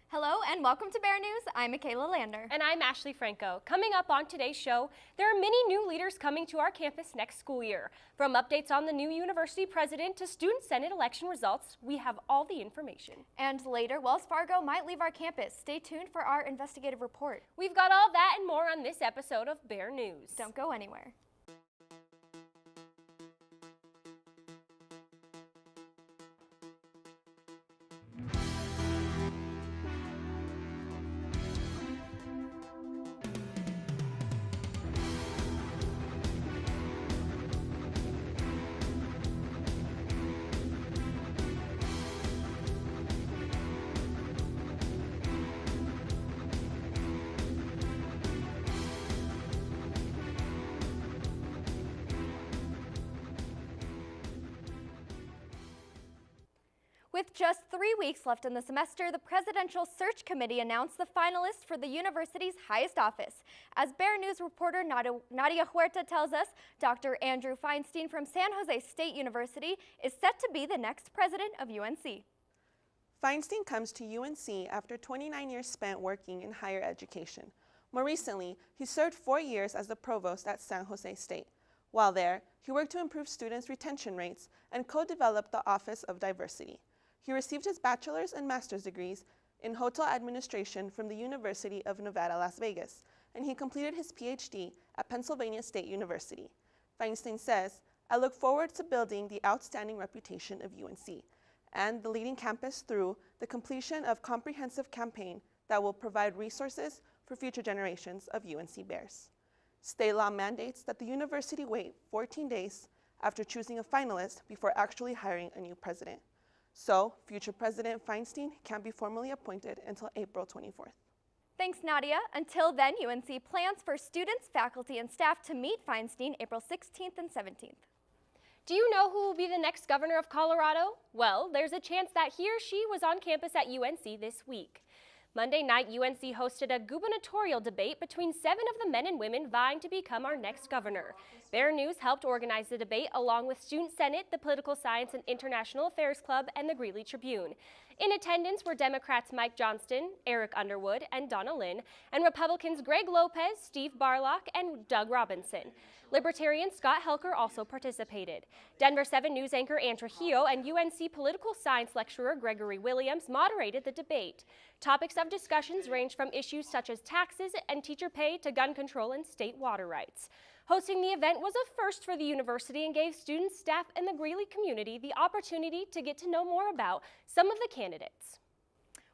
Hello and welcome to Bear News. I'm Michaela Lander. And I'm Ashley Franco. Coming up on today's show, there are many new leaders coming to our campus next school year. From updates on the new university president to student senate election results, we have all the information. And later, Wells Fargo might leave our campus. Stay tuned for our investigative report. We've got all that and more on this episode of Bear News. Don't go anywhere. With just 3 weeks left in the semester, the Presidential Search Committee announced the finalists for the university's highest office. As Bear News reporter Nadia Huerta tells us, Dr. Andrew Feinstein from San Jose State University is set to be the next president of UNC. Feinstein comes to UNC after 29 years spent working in higher education. More recently, he served 4 years as the provost at San Jose State. While there, he worked to improve students' retention rates and co-developed the Office of Diversity. He received his bachelor's and master's degrees in hotel administration from the University of Nevada, Las Vegas, and he completed his PhD at Pennsylvania State University. Feinstein says, "I look forward to building the outstanding reputation of UNC and the leading campus through the completion of a comprehensive campaign that will provide resources for future generations of UNC Bears." State law mandates that the university wait 14 days after choosing a finalist before actually hiring a new president. So, future President Feinstein can't be formally appointed until April 24th. Thanks, Nadia. Until then, UNC plans for students, faculty, and staff to meet Feinstein April 16th and 17th. Do you know who will be the next governor of Colorado? Well, there's a chance that he or she was on campus at UNC this week. Monday night, UNC hosted a gubernatorial debate between 7 of the men and women vying to become our next governor. Bear News helped organize the debate along with Student Senate, the Political Science and International Affairs Club, and the Greeley Tribune. In attendance were Democrats Mike Johnston, Eric Underwood, and Donna Lynn, and Republicans Greg Lopez, Steve Barlock, and Doug Robinson. Libertarian Scott Helker also participated. Denver 7 News anchor Ann Trujillo and UNC political science lecturer Gregory Williams moderated the debate. Topics of discussions ranged from issues such as taxes and teacher pay to gun control and state water rights. Hosting the event was a first for the university and gave students, staff, and the Greeley community the opportunity to get to know more about some of the candidates.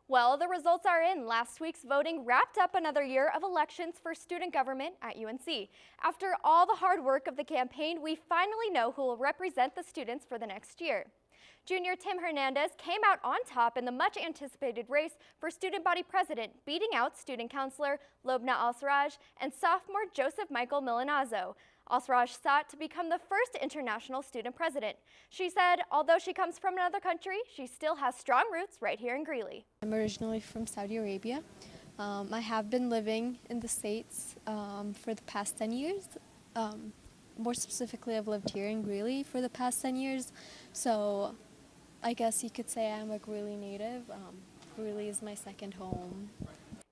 Well, the results are in. Last week's voting wrapped up another year of elections for student government at UNC. After all the hard work of the campaign, we finally know who will represent the students for the next year. Junior Tim Hernandez came out on top in the much-anticipated race for student body president, beating out student counselor Lobna Al-Sarraj and sophomore Joseph Michael Milanazzo. Al-Sarraj sought to become the first international student president. She said, although she comes from another country, she still has strong roots right here in Greeley. I'm originally from Saudi Arabia. I have been living in the States for the past 10 years. More specifically, I've lived here in Greeley for the past 10 years. So I guess you could say I'm a Greeley native. Greeley is my second home.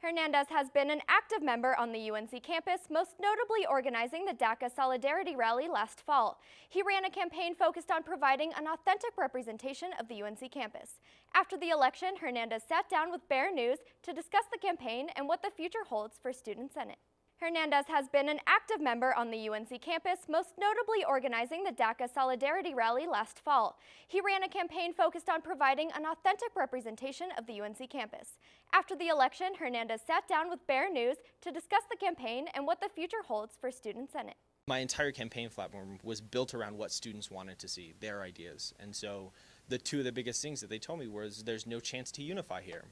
Hernandez has been an active member on the UNC campus, most notably organizing the DACA Solidarity Rally last fall. He ran a campaign focused on providing an authentic representation of the UNC campus. After the election, Hernandez sat down with Bear News to discuss the campaign and what the future holds for Student Senate. Hernandez has been an active member on the UNC campus, most notably organizing the DACA Solidarity Rally last fall. He ran a campaign focused on providing an authentic representation of the UNC campus. After the election, Hernandez sat down with Bear News to discuss the campaign and what the future holds for Student Senate. My entire campaign platform was built around what students wanted to see, their ideas. And so the two of the biggest things that they told me was there's no chance to unify here.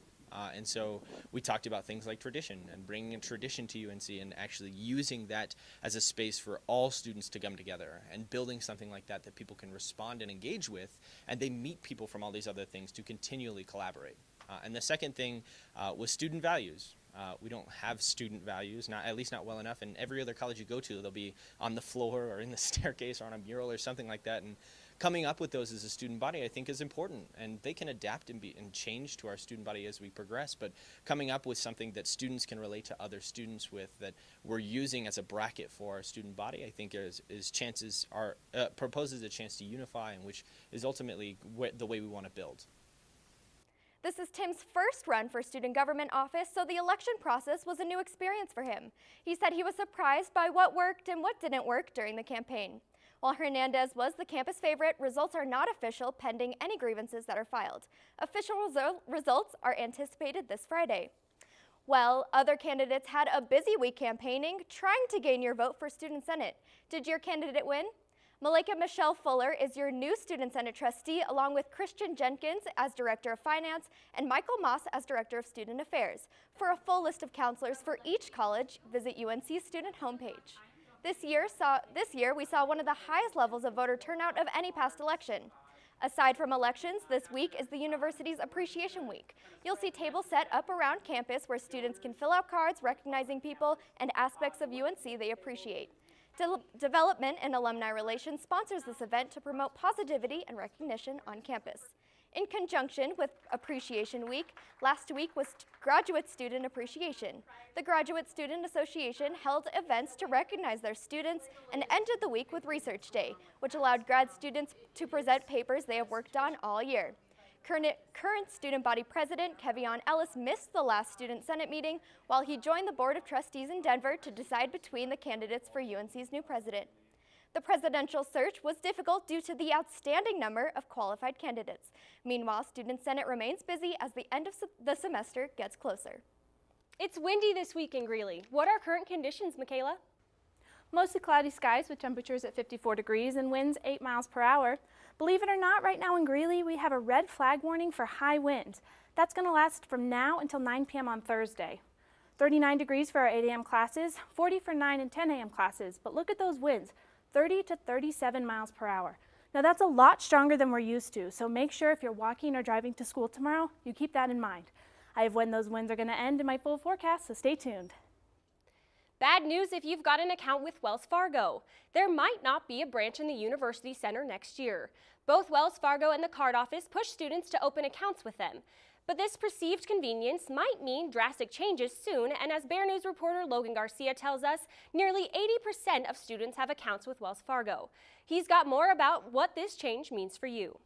And so we talked about things like tradition and bringing a tradition to UNC and actually using that as a space for all students to come together and building something like that that people can respond and engage with, and they meet people from all these other things to continually collaborate. And the second thing was student values. We don't have student values, at least not well enough. And every other college you go to, they'll be on the floor or in the staircase or on a mural or something like that. And coming up with those as a student body, I think, is important, and they can adapt and change to our student body as we progress. But coming up with something that students can relate to other students with, that we're using as a bracket for our student body, I think proposes a chance to unify, and which is ultimately the way we want to build. This is Tim's first run for student government office, so the election process was a new experience for him. He said he was surprised by what worked and what didn't work during the campaign. While Hernandez was the campus favorite, results are not official pending any grievances that are filed. Official results are anticipated this Friday. Well, other candidates had a busy week campaigning, trying to gain your vote for Student Senate. Did your candidate win? Malika Michelle Fuller is your new Student Senate trustee, along with Christian Jenkins as Director of Finance and Michael Moss as Director of Student Affairs. For a full list of counselors for each college, visit UNC's student homepage. This year we saw one of the highest levels of voter turnout of any past election. Aside from elections, this week is the university's Appreciation Week. You'll see tables set up around campus where students can fill out cards recognizing people and aspects of UNC they appreciate. Development and Alumni Relations sponsors this event to promote positivity and recognition on campus. In conjunction with Appreciation Week, last week was Graduate Student Appreciation. The Graduate Student Association held events to recognize their students and ended the week with Research Day, which allowed grad students to present papers they have worked on all year. Current student body president Kevion Ellis missed the last Student Senate meeting while he joined the Board of Trustees in Denver to decide between the candidates for UNC's new president. The presidential search was difficult due to the outstanding number of qualified candidates. Meanwhile, Student Senate remains busy as the end of the semester gets closer. It's windy this week in Greeley. What are current conditions, Michaela? Mostly cloudy skies with temperatures at 54 degrees and winds 8 miles per hour. Believe it or not, right now in Greeley, we have a red flag warning for high winds. That's going to last from now until 9 p.m. on Thursday. 39 degrees for our 8 a.m. classes, 40 for 9 and 10 a.m. classes. But look at those winds, 30 to 37 miles per hour. Now that's a lot stronger than we're used to, so make sure if you're walking or driving to school tomorrow, you keep that in mind. I have when those winds are going to end in my full forecast, so stay tuned. Bad news if you've got an account with Wells Fargo. There might not be a branch in the University Center next year. Both Wells Fargo and the card office push students to open accounts with them. But this perceived convenience might mean drastic changes soon, and as BearNews reporter Logan Garcia tells us, nearly 80% of students have accounts with Wells Fargo. He's got more about what this change means for you.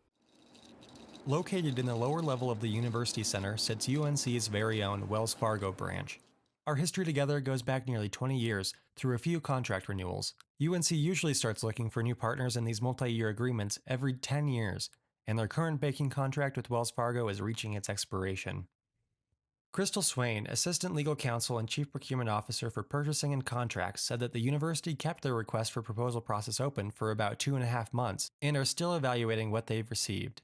Located in the lower level of the University Center sits UNC's very own Wells Fargo branch. Our history together goes back nearly 20 years, through a few contract renewals. UNC usually starts looking for new partners in these multi-year agreements every 10 years, and their current banking contract with Wells Fargo is reaching its expiration. Crystal Swain, Assistant Legal Counsel and Chief Procurement Officer for Purchasing and Contracts, said that the university kept their request for proposal process open for about 2.5 months and are still evaluating what they've received.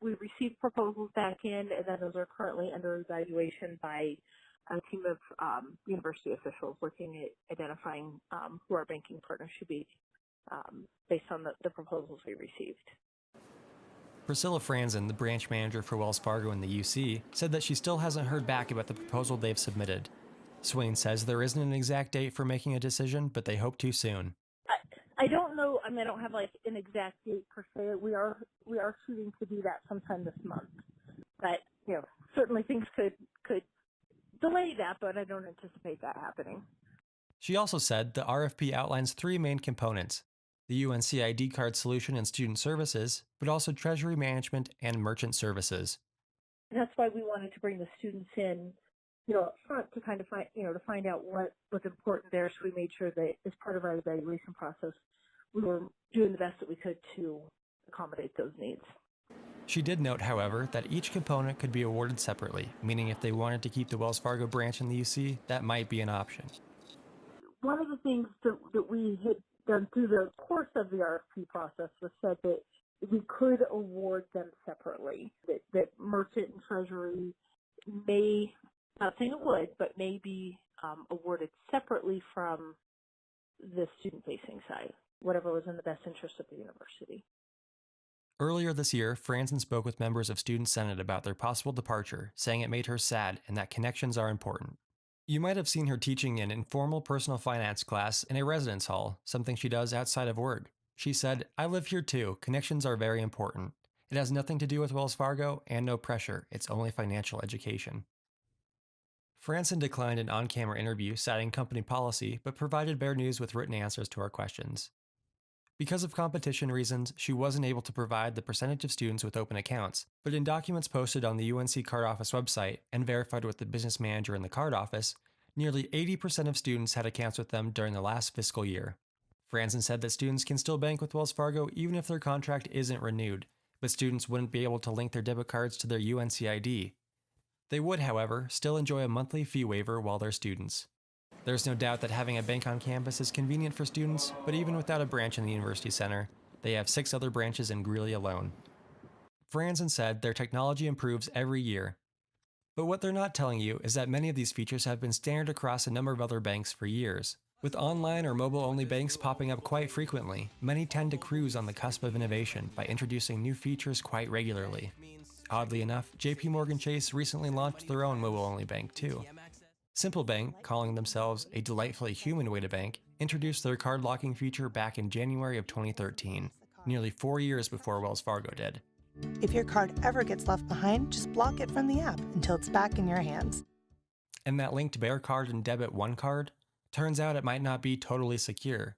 We received proposals back in, and then those are currently under evaluation by a team of university officials looking at identifying who our banking partners should be based on the proposals we received. Priscilla Franzen, the branch manager for Wells Fargo in the UC, said that she still hasn't heard back about the proposal they've submitted. Swain says there isn't an exact date for making a decision, but they hope to soon. I don't know. I mean, I don't have like an exact date per se. We are shooting to do that sometime this month, but certainly things could delay that, but I don't anticipate that happening. She also said the RFP outlines 3 main components: the UNC ID card solution and student services, but also treasury management and merchant services. And that's why we wanted to bring the students in, up front to kind of find out what was important there. So we made sure that as part of our evaluation process, we were doing the best that we could to accommodate those needs. She did note, however, that each component could be awarded separately, meaning if they wanted to keep the Wells Fargo branch in the UC, that might be an option. One of the things that we had done through the course of the RFP process was said that we could award them separately, that merchant and treasury may, not saying it would, but may be awarded separately from the student-facing side, whatever was in the best interest of the university. Earlier this year, Franzen spoke with members of Student Senate about their possible departure, saying it made her sad and that connections are important. You might have seen her teaching an informal personal finance class in a residence hall, something she does outside of work. She said, "I live here too. Connections are very important. It has nothing to do with Wells Fargo and no pressure. It's only financial education." Franson declined an on-camera interview citing company policy, but provided BearNews with written answers to our questions. Because of competition reasons, she wasn't able to provide the percentage of students with open accounts, but in documents posted on the UNC card office website and verified with the business manager in the card office, nearly 80% of students had accounts with them during the last fiscal year. Franson said that students can still bank with Wells Fargo even if their contract isn't renewed, but students wouldn't be able to link their debit cards to their UNC ID. They would, however, still enjoy a monthly fee waiver while they're students. There's no doubt that having a bank on campus is convenient for students, but even without a branch in the University Center, they have 6 other branches in Greeley alone. Franson said their technology improves every year. But what they're not telling you is that many of these features have been standard across a number of other banks for years. With online or mobile-only banks popping up quite frequently, many tend to cruise on the cusp of innovation by introducing new features quite regularly. Oddly enough, JP Chase recently launched their own mobile-only bank too. Simple Bank, calling themselves a delightfully human way to bank, introduced their card locking feature back in January of 2013, nearly 4 years before Wells Fargo did. If your card ever gets left behind, just block it from the app until it's back in your hands. And that linked Bear Card and Debit One card? Turns out it might not be totally secure.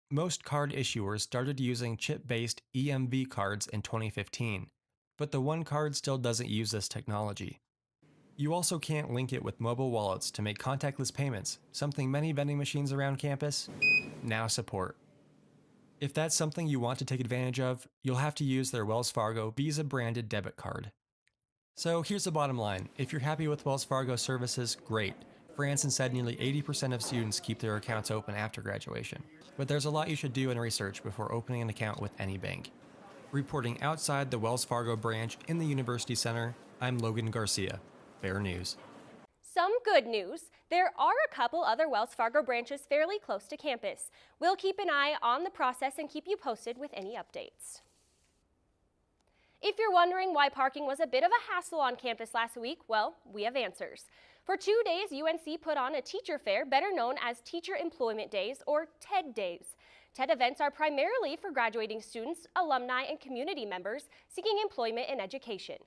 Most card issuers started using chip-based EMV cards in 2015, but the One card still doesn't use this technology. You also can't link it with mobile wallets to make contactless payments, something many vending machines around campus now support. If that's something you want to take advantage of, you'll have to use their Wells Fargo Visa-branded debit card. So here's the bottom line. If you're happy with Wells Fargo services, great. Franson said nearly 80% of students keep their accounts open after graduation. But there's a lot you should do in research before opening an account with any bank. Reporting outside the Wells Fargo branch in the University Center, I'm Logan Garcia, BearNews. Some good news. There are a couple other Wells Fargo branches fairly close to campus. We'll keep an eye on the process and keep you posted with any updates. If you're wondering why parking was a bit of a hassle on campus last week, well, we have answers. For 2 days, UNC put on a teacher fair, better known as Teacher Employment Days, or TED Days. TED events are primarily for graduating students, alumni, and community members seeking employment and education.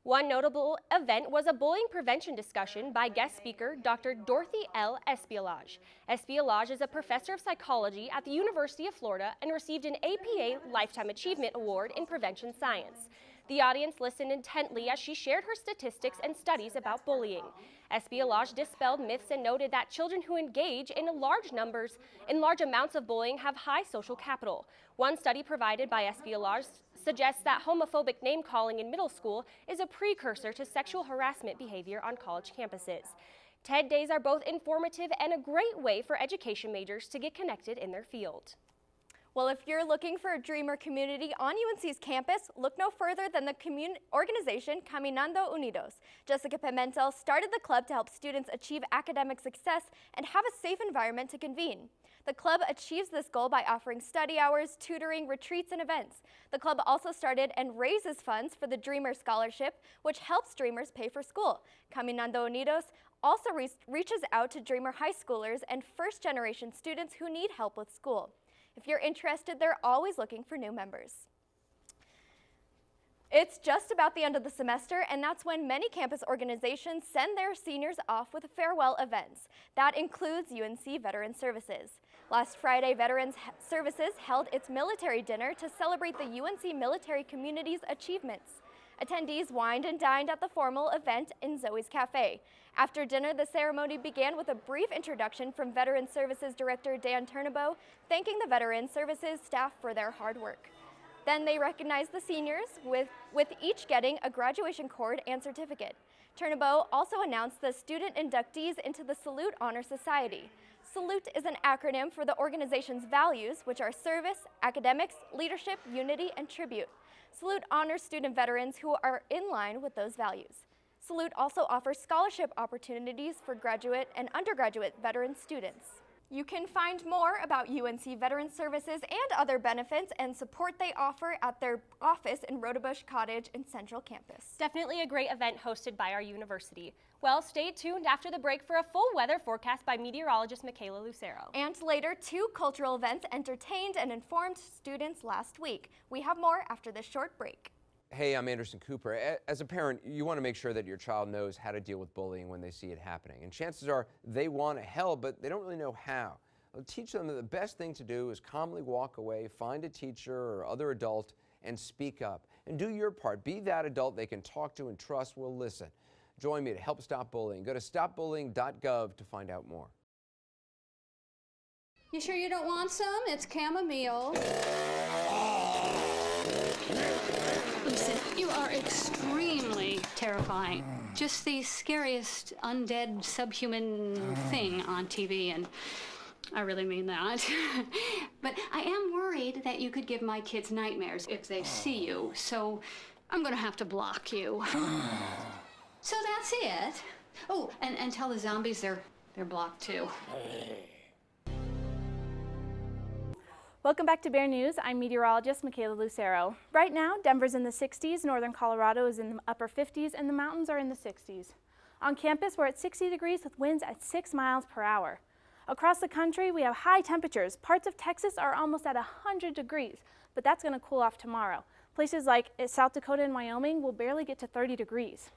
One notable event was a bullying prevention discussion by guest speaker Dr. Dorothy L. Espialage. Espialage is a professor of psychology at the University of Florida and received an APA Lifetime Achievement Award in Prevention Science. The audience listened intently as she shared her statistics and studies about bullying. Espialage dispelled myths and noted that children who engage in large amounts of bullying have high social capital. One study provided by Espialage suggests that homophobic name-calling in middle school is a precursor to sexual harassment behavior on college campuses. TED Days are both informative and a great way for education majors to get connected in their field. Well, if you're looking for a dreamer community on UNC's campus, look no further than the organization Caminando Unidos. Jessica Pimentel started the club to help students achieve academic success and have a safe environment to convene. The club achieves this goal by offering study hours, tutoring, retreats, and events. The club also started and raises funds for the Dreamer Scholarship, which helps dreamers pay for school. Caminando Unidos also reaches out to Dreamer high schoolers and first-generation students who need help with school. If you're interested, they're always looking for new members. It's just about the end of the semester, and that's when many campus organizations send their seniors off with farewell events. That includes UNC Veteran Services. Last Friday, Veterans Services held its military dinner to celebrate the UNC military community's achievements. Attendees wined and dined at the formal event in Zoe's Cafe. After dinner, the ceremony began with a brief introduction from Veteran Services Director Dan Turnabo, thanking the Veteran Services staff for their hard work. Then they recognized the seniors, with each getting a graduation cord and certificate. Turnabo also announced the student inductees into the Salute Honor Society. Salute is an acronym for the organization's values, which are service, academics, leadership, unity, and tribute. Salute honors student veterans who are in line with those values. Salute also offers scholarship opportunities for graduate and undergraduate veteran students. You can find more about UNC Veteran Services and other benefits and support they offer at their office in Rhodabush Cottage in Central Campus. Definitely a great event hosted by our university. Well, stay tuned after the break for a full weather forecast by meteorologist Michaela Lucero. And later, 2 cultural events entertained and informed students last week. We have more after this short break. Hey, I'm Anderson Cooper. As a parent, you want to make sure that your child knows how to deal with bullying when they see it happening. And chances are they want to help, but they don't really know how. Teach them that the best thing to do is calmly walk away, find a teacher or other adult, and speak up. And do your part. Be that adult they can talk to and trust will listen. Join me to help stop bullying. Go to stopbullying.gov to find out more. You sure you don't want some? It's chamomile. Listen, you are extremely terrifying. Just the scariest undead subhuman thing on TV, and I really mean that. But I am worried that you could give my kids nightmares if they see you, so I'm gonna have to block you. So that's it. Oh, and tell the zombies they're blocked too. Welcome back to Bear News. I'm meteorologist Michaela Lucero. Right now, Denver's in the 60s, northern Colorado is in the upper 50s, and the mountains are in the 60s. On campus, we're at 60 degrees with winds at 6 miles per hour. Across the country, we have high temperatures. Parts of Texas are almost at 100 degrees, but that's going to cool off tomorrow. Places like South Dakota and Wyoming will barely get to 30 degrees.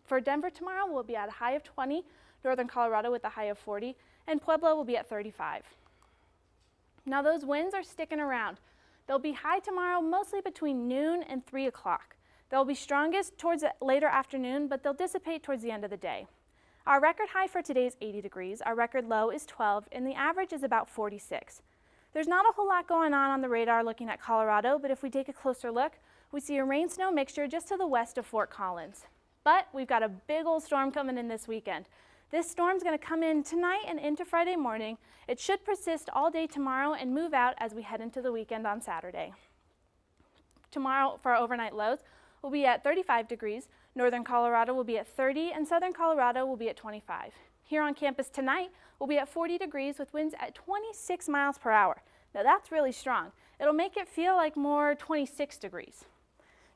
For Denver tomorrow, we'll be at a high of 20, northern Colorado with a high of 40, and Pueblo will be at 35. Now those winds are sticking around. They'll be high tomorrow, mostly between noon and 3 o'clock. They'll be strongest towards the later afternoon, but they'll dissipate towards the end of the day. Our record high for today is 80 degrees, our record low is 12, and the average is about 46. There's not a whole lot going on the radar looking at Colorado, but if we take a closer look, we see a rain-snow mixture just to the west of Fort Collins. But we've got a big old storm coming in this weekend. This storm's going to come in tonight and into Friday morning. It should persist all day tomorrow and move out as we head into the weekend on Saturday. Tomorrow for our overnight lows, we'll be at 35 degrees, northern Colorado will be at 30, and southern Colorado will be at 25. Here on campus tonight, we'll be at 40 degrees with winds at 26 miles per hour. Now that's really strong. It'll make it feel like more 26 degrees.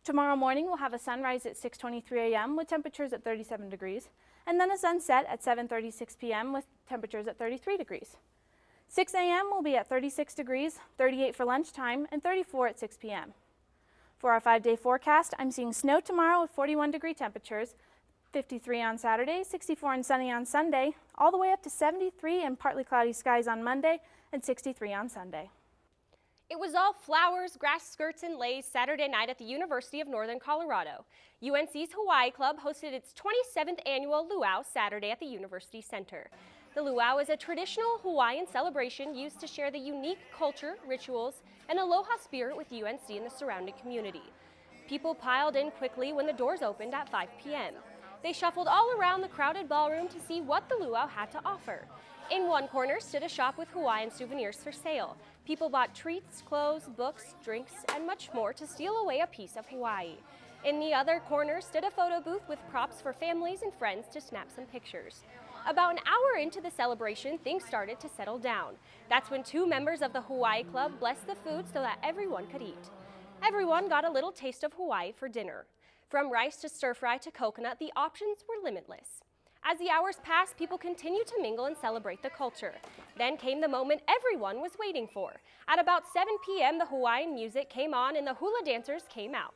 Tomorrow morning, we'll have a sunrise at 6:23 a.m. with temperatures at 37 degrees, and then a sunset at 7:36 p.m. with temperatures at 33 degrees. 6 a.m. will be at 36 degrees, 38 for lunchtime, and 34 at 6 p.m. For our 5-day forecast, I'm seeing snow tomorrow with 41-degree temperatures, 53 on Saturday, 64 and sunny on Sunday, all the way up to 73 and partly cloudy skies on Monday, and 63 on Sunday. It was all flowers, grass skirts, and lays Saturday night at the University of Northern Colorado. UNC's Hawaii Club hosted its 27th annual Luau Saturday at the University Center. The luau is a traditional Hawaiian celebration used to share the unique culture, rituals, and aloha spirit with UNC and the surrounding community. People piled in quickly when the doors opened at 5 p.m. They shuffled all around the crowded ballroom to see what the luau had to offer. In one corner stood a shop with Hawaiian souvenirs for sale. People bought treats, clothes, books, drinks, and much more to steal away a piece of Hawaii. In the other corner stood a photo booth with props for families and friends to snap some pictures. About an hour into the celebration, things started to settle down. That's when 2 members of the Hawaii Club blessed the food so that everyone could eat. Everyone got a little taste of Hawaii for dinner. From rice to stir fry to coconut, the options were limitless. As the hours passed, people continued to mingle and celebrate the culture. Then came the moment everyone was waiting for. At about 7 p.m., the Hawaiian music came on and the hula dancers came out.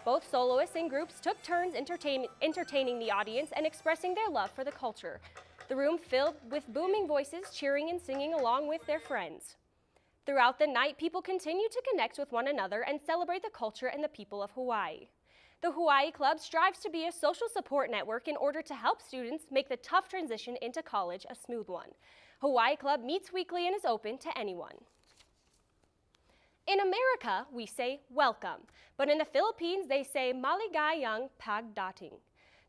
Both soloists and groups took turns entertaining the audience and expressing their love for the culture. The room filled with booming voices cheering and singing along with their friends. Throughout the night, people continued to connect with one another and celebrate the culture and the people of Hawaii. The Hawaii Club strives to be a social support network in order to help students make the tough transition into college a smooth one. Hawaii Club meets weekly and is open to anyone. In America, we say welcome, but in the Philippines, they say maligayang pagdating.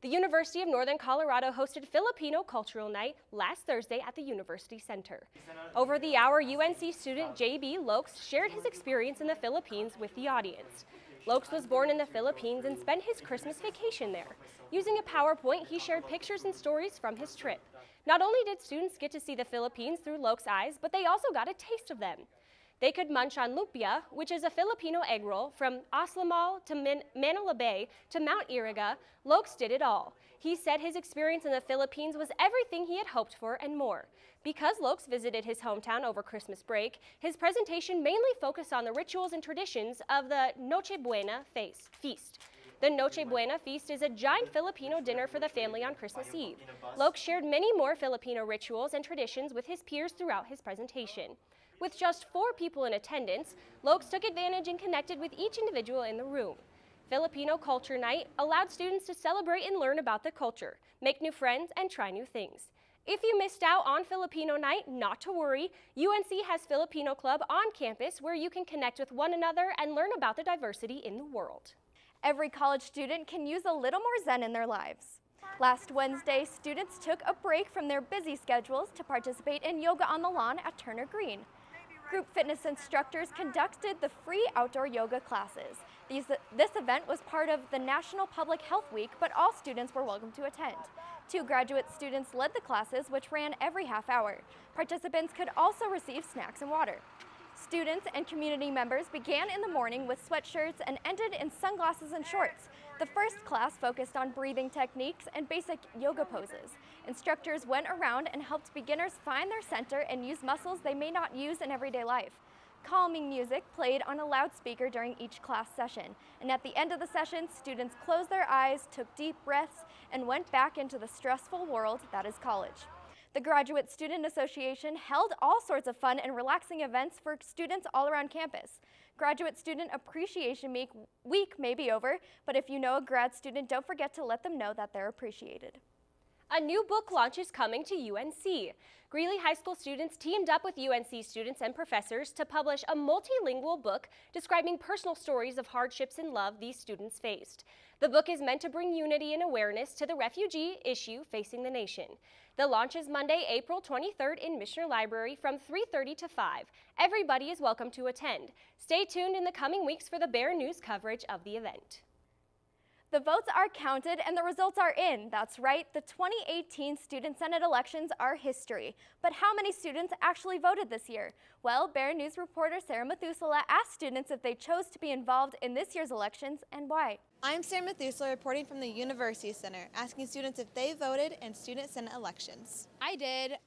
The University of Northern Colorado hosted Filipino Cultural Night last Thursday at the University Center. Over the hour, UNC student J.B. Lokes shared his experience in the Philippines with the audience. Lokes was born in the Philippines and spent his Christmas vacation there. Using a PowerPoint, he shared pictures and stories from his trip. Not only did students get to see the Philippines through Lokes' eyes, but they also got a taste of them. They could munch on lumpia, which is a Filipino egg roll. From Aslamal to Manila Bay to Mount Iriga, Lokes did it all. He said his experience in the Philippines was everything he had hoped for and more. Because Lokes visited his hometown over Christmas break, his presentation mainly focused on the rituals and traditions of the Noche Buena feast. The Noche Buena feast is a giant Filipino dinner for the family on Christmas Eve. Lokes shared many more Filipino rituals and traditions with his peers throughout his presentation. With just 4 people in attendance, Lokes took advantage and connected with each individual in the room. Filipino Culture Night allowed students to celebrate and learn about the culture, make new friends, and try new things. If you missed out on Filipino Night, not to worry. UNC has Filipino Club on campus where you can connect with one another and learn about the diversity in the world. Every college student can use a little more zen in their lives. Last Wednesday, students took a break from their busy schedules to participate in yoga on the lawn at Turner Green. Group fitness instructors conducted the free outdoor yoga classes. This event was part of the National Public Health Week, but all students were welcome to attend. 2 graduate students led the classes, which ran every half hour. Participants could also receive snacks and water. Students and community members began in the morning with sweatshirts and ended in sunglasses and shorts. The first class focused on breathing techniques and basic yoga poses. Instructors went around and helped beginners find their center and use muscles they may not use in everyday life. Calming music played on a loudspeaker during each class session, and at the end of the session, students closed their eyes, took deep breaths, and went back into the stressful world that is college. The Graduate Student Association held all sorts of fun and relaxing events for students all around campus. Graduate Student Appreciation Week may be over, but if you know a grad student, don't forget to let them know that they're appreciated. A new book launch is coming to UNC. Greeley High School students teamed up with UNC students and professors to publish a multilingual book describing personal stories of hardships and love these students faced. The book is meant to bring unity and awareness to the refugee issue facing the nation. The launch is Monday, April 23rd in Michener Library from 3:30 to 5. Everybody is welcome to attend. Stay tuned in the coming weeks for the BearNews coverage of the event. The votes are counted and the results are in. That's right, the 2018 Student Senate elections are history. But how many students actually voted this year? Well, BearNews reporter Sarah Methuselah asked students if they chose to be involved in this year's elections and why. I'm Sarah Methuselah reporting from the University Center, asking students if they voted in Student Senate elections. I did,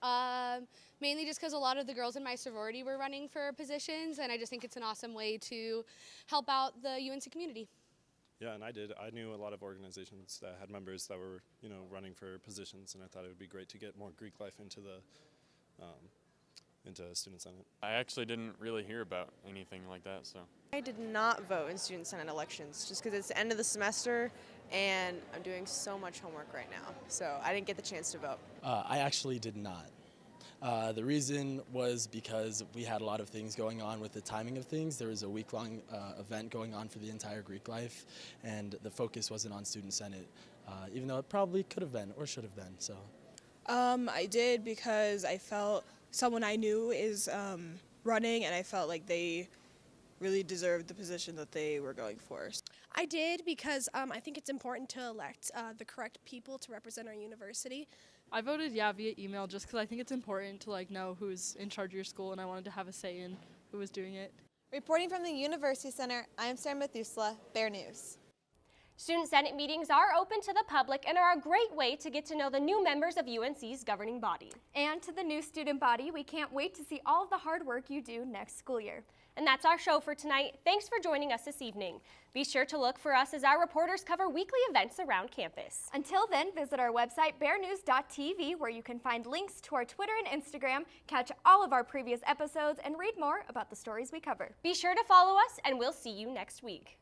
mainly just because a lot of the girls in my sorority were running for positions, and I just think it's an awesome way to help out the UNC community. Yeah, and I did. I knew a lot of organizations that had members that were, running for positions, and I thought it would be great to get more Greek life into the Student Senate. I actually didn't really hear about anything like that, so. I did not vote in Student Senate elections just because it's the end of the semester and I'm doing so much homework right now, so I didn't get the chance to vote. I actually did not. The reason was because we had a lot of things going on with the timing of things. There was a week-long event going on for the entire Greek life, and the focus wasn't on Student Senate, even though it probably could have been or should have been. So, I did because I felt someone I knew is running, and I felt like they really deserved the position that they were going for. I did because I think it's important to elect the correct people to represent our university. I voted via email just because I think it's important to know who's in charge of your school, and I wanted to have a say in who was doing it. Reporting from the University Center, I'm Sarah Methuselah, BearNews. Student Senate meetings are open to the public and are a great way to get to know the new members of UNC's governing body. And to the new student body, we can't wait to see all of the hard work you do next school year. And that's our show for tonight. Thanks for joining us this evening. Be sure to look for us as our reporters cover weekly events around campus. Until then, visit our website, bearnews.tv, where you can find links to our Twitter and Instagram, catch all of our previous episodes, and read more about the stories we cover. Be sure to follow us, and we'll see you next week.